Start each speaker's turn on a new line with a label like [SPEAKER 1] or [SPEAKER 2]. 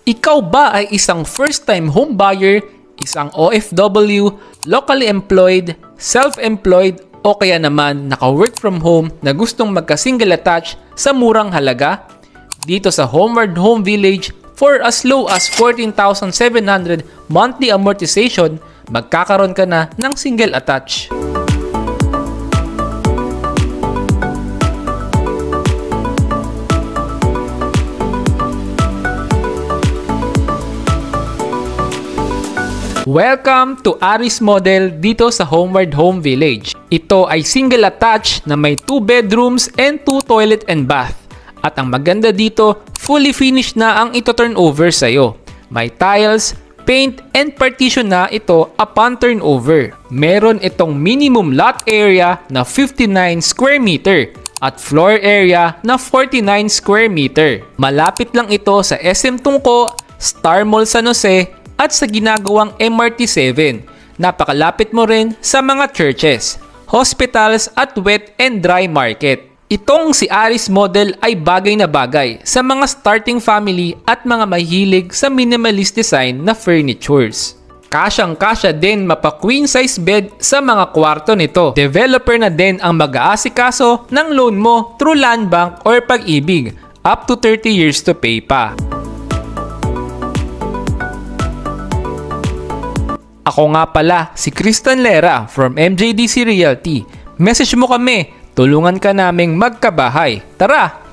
[SPEAKER 1] Ikaw ba ay isang first-time home buyer, isang OFW, locally employed, self-employed, o kaya naman naka-work from home na gustong magka-single attach sa murang halaga? Dito sa Homeward Home Village, for as low as 14,700 monthly amortization, magkakaroon ka na ng single attach. Welcome to Aris Model dito sa Homeward Home Village. Ito ay single attached na may 2 bedrooms and 2 toilet and bath. At ang maganda dito, fully finished na ang ito turnover sa'yo. May tiles, paint, and partition na ito upon turnover. Meron itong minimum lot area na 59 square meter at floor area na 49 square meter. Malapit lang ito sa SM Tungko, Star Mall San Jose, at sa ginagawang MRT7. Napakalapit mo rin sa mga churches, hospitals at wet and dry market. Itong si Aris Model ay bagay na bagay sa mga starting family at mga mahilig sa minimalist design na furnitures. Kasyang-kasya din mapa queen size bed sa mga kwarto nito. Developer na din ang mag-aasikaso ng loan mo through Land Bank or Pag-ibig, up to 30 years to pay pa. Ako nga pala, si Christian Lera from MJDC Realty. Message mo kami, tulungan ka naming magkabahay. Tara!